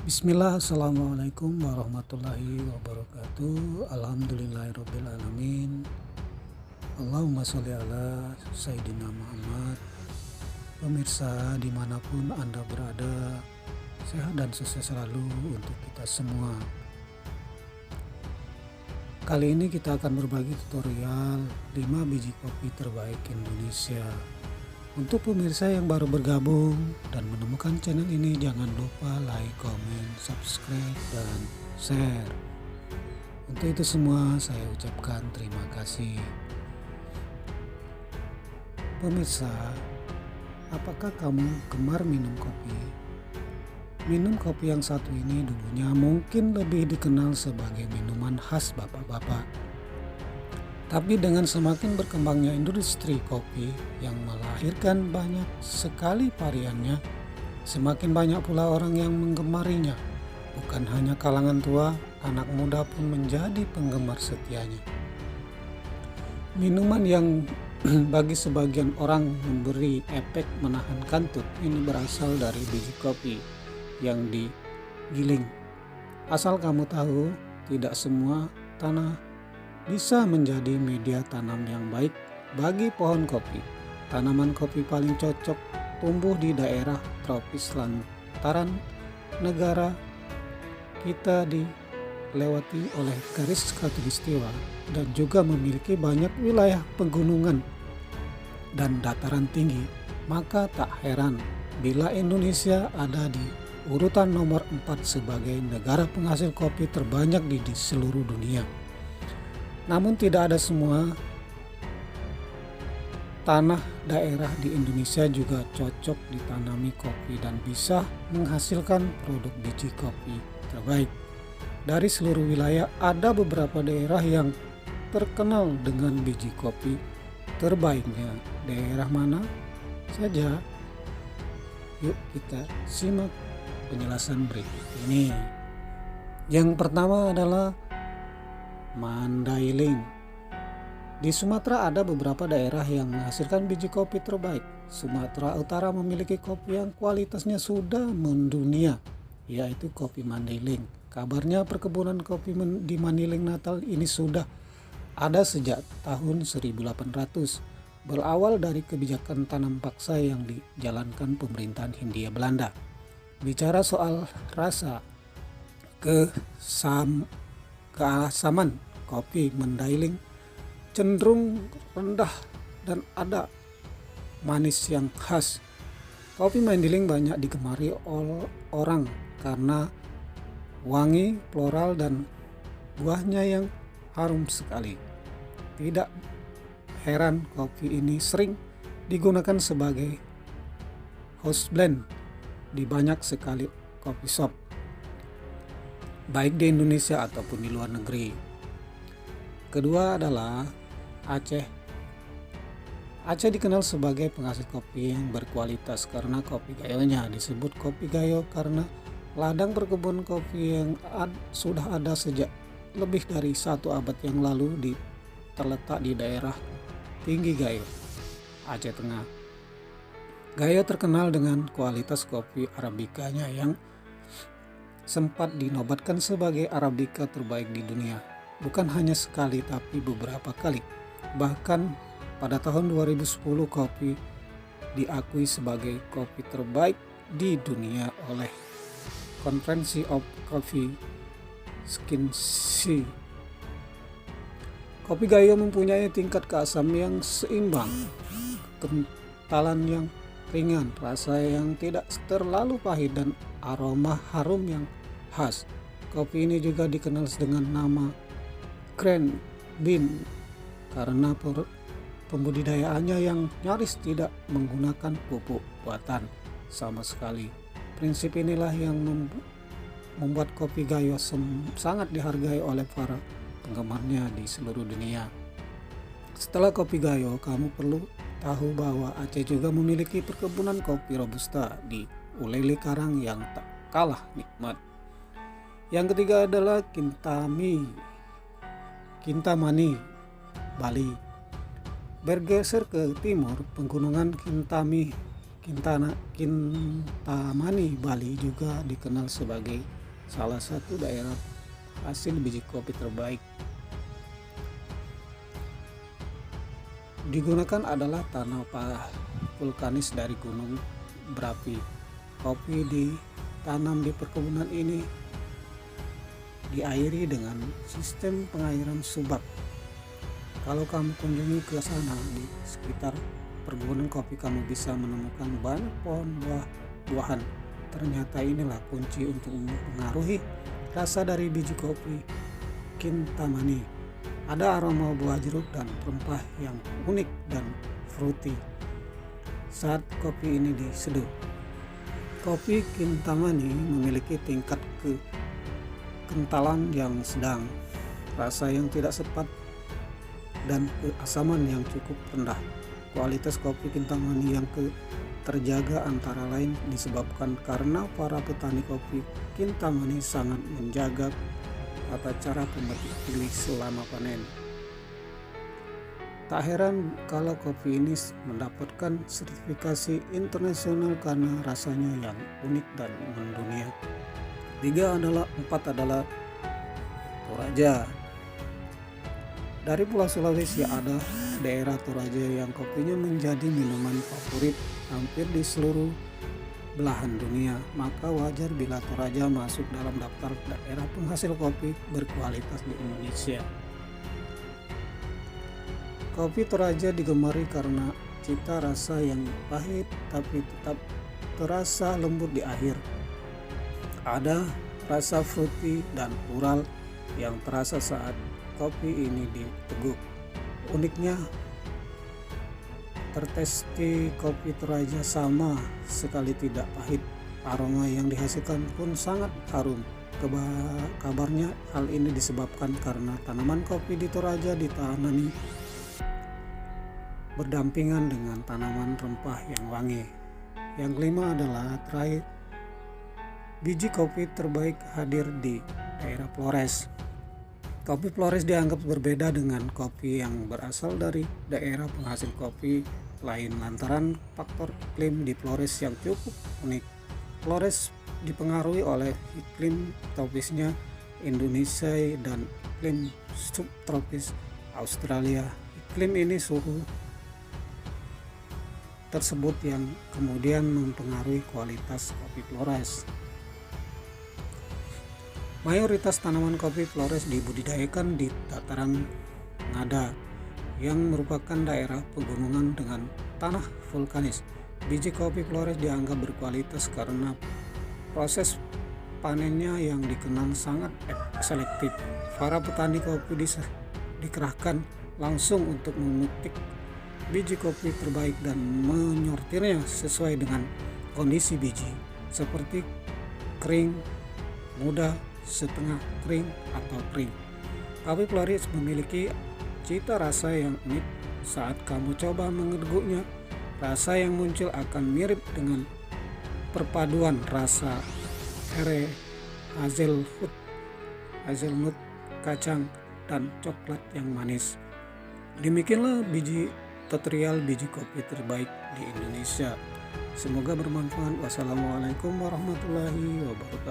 Bismillah, Assalamualaikum warahmatullahi wabarakatuh. Alhamdulillahirabbil alamin. Allahumma sholli ala Sayyidina Muhammad. Pemirsa dimanapun Anda berada, sehat dan sukses selalu untuk kita semua. Kali ini kita akan berbagi tutorial 5 biji kopi terbaik Indonesia. Untuk pemirsa yang baru bergabung dan menemukan channel ini, jangan lupa like, komen, subscribe, dan share. Untuk itu semua saya ucapkan terima kasih. Pemirsa, apakah kamu gemar minum kopi? Minum kopi yang satu ini dulunya mungkin lebih dikenal sebagai minuman khas bapak-bapak. Tapi dengan semakin berkembangnya industri kopi yang melahirkan banyak sekali variannya, semakin banyak pula orang yang menggemarinya. Bukan hanya kalangan tua, anak muda pun menjadi penggemar setianya. Minuman yang bagi sebagian orang memberi efek menahan kantuk ini berasal dari biji kopi yang digiling. Asal kamu tahu, tidak semua tanah bisa menjadi media tanam yang baik bagi pohon kopi. Tanaman kopi paling cocok tumbuh di daerah tropis lantaran negara kita dilewati oleh garis khatulistiwa dan juga memiliki banyak wilayah pegunungan dan dataran tinggi. Maka tak heran bila Indonesia ada di urutan nomor 4 sebagai negara penghasil kopi terbanyak di seluruh dunia. Namun tidak ada semua tanah daerah di Indonesia juga cocok ditanami kopi dan bisa menghasilkan produk biji kopi terbaik. Dari seluruh wilayah ada beberapa daerah yang terkenal dengan biji kopi terbaiknya. Daerah mana saja? Yuk kita simak penjelasan berikut ini. Yang pertama adalah Mandailing. Di Sumatera ada beberapa daerah yang menghasilkan biji kopi terbaik. Sumatera Utara memiliki kopi yang kualitasnya sudah mendunia, yaitu kopi Mandailing. Kabarnya perkebunan kopi di Mandailing Natal ini sudah ada sejak tahun 1800. Berawal dari kebijakan tanam paksa yang dijalankan pemerintahan Hindia Belanda. Bicara soal rasa, keasaman kopi Mandailing cenderung rendah dan ada manis yang khas. Kopi Mandailing banyak digemari oleh orang karena wangi, floral, dan buahnya yang harum sekali. Tidak heran kopi ini sering digunakan sebagai house blend di banyak sekali coffee shop, baik di Indonesia ataupun di luar negeri. Kedua adalah Aceh. Aceh dikenal sebagai penghasil kopi yang berkualitas karena kopi gayonya. Disebut kopi gayo karena ladang perkebunan kopi yang sudah ada sejak lebih dari 1 abad yang lalu terletak di daerah tinggi Gayo, Aceh Tengah. Gayo terkenal dengan kualitas kopi arabikanya yang sempat dinobatkan sebagai Arabica terbaik di dunia. Bukan hanya sekali tapi beberapa kali. Bahkan pada tahun 2010 kopi diakui sebagai kopi terbaik di dunia oleh Conference of Coffee Sciences. Kopi Gayo mempunyai tingkat keasaman yang seimbang, kentalan yang ringan, rasa yang tidak terlalu pahit, dan aroma harum yang khas. Kopi ini juga dikenal dengan nama Grand Bean karena pembudidayaannya yang nyaris tidak menggunakan pupuk buatan sama sekali. Prinsip inilah yang membuat kopi Gayo sangat dihargai oleh para penggemarnya di seluruh dunia. Setelah kopi Gayo, kamu perlu tahu bahwa Aceh juga memiliki perkebunan kopi Robusta di Ulele Karang yang tak kalah nikmat. Yang ketiga adalah Kintamani, Bali. Bergeser ke timur, pegunungan Kintamani, Bali juga dikenal sebagai salah satu daerah hasil biji kopi terbaik. Digunakan adalah tanah vulkanis dari gunung berapi. Kopi ditanam di perkebunan ini diairi dengan sistem pengairan subak. Kalau kamu kunjungi ke sana di sekitar perkebunan kopi, kamu bisa menemukan banyak pohon buah-buahan. Ternyata inilah kunci untuk mempengaruhi rasa dari biji kopi Kintamani. Ada aroma buah jeruk dan rempah yang unik dan fruity saat kopi ini diseduh. Kopi Kintamani memiliki tingkat kekentalan yang sedang, rasa yang tidak sepat, dan keasaman yang cukup rendah. Kualitas kopi Kintamani yang terjaga antara lain disebabkan karena para petani kopi Kintamani sangat menjaga tata cara pemetik pilih selama panen. Tak heran kalau kopi ini mendapatkan sertifikasi internasional karena rasanya yang unik dan mendunia. 4 adalah Toraja. Dari Pulau Sulawesi ada daerah Toraja yang kopinya menjadi minuman favorit hampir di seluruh belahan dunia. Maka wajar bila Toraja masuk dalam daftar daerah penghasil kopi berkualitas di Indonesia. Kopi Toraja digemari karena cita rasa yang pahit tapi tetap terasa lembut di akhir. Ada rasa fruity dan floral yang terasa saat kopi ini diteguk. Uniknya, tertesti kopi Toraja sama sekali tidak pahit. Aroma yang dihasilkan pun sangat harum. Kabarnya hal ini disebabkan karena tanaman kopi di Toraja ditanami berdampingan dengan tanaman rempah yang wangi. Yang kelima adalah terakhir, biji kopi terbaik hadir di daerah Flores. Kopi Flores dianggap berbeda dengan kopi yang berasal dari daerah penghasil kopi lain lantaran faktor iklim di Flores yang cukup unik. Flores dipengaruhi oleh iklim tropisnya Indonesia dan iklim subtropis Australia. Iklim ini suhu tersebut yang kemudian mempengaruhi kualitas kopi Flores. Mayoritas tanaman kopi Flores dibudidayakan di dataran nada yang merupakan daerah pegunungan dengan tanah vulkanis. Biji kopi Flores dianggap berkualitas karena proses panennya yang dikenal sangat selektif. Para petani kopi dikerahkan langsung untuk memetik biji kopi terbaik dan menyortirnya sesuai dengan kondisi biji, seperti kering, muda, setengah kering, atau kering. Kopi Flores memiliki cita rasa yang unik. Saat kamu coba menggigutnya, rasa yang muncul akan mirip dengan perpaduan rasa hazelnut, kacang, dan coklat yang manis. Demikianlah tutorial biji kopi terbaik di Indonesia. Semoga bermanfaat. Wassalamualaikum warahmatullahi wabarakatuh.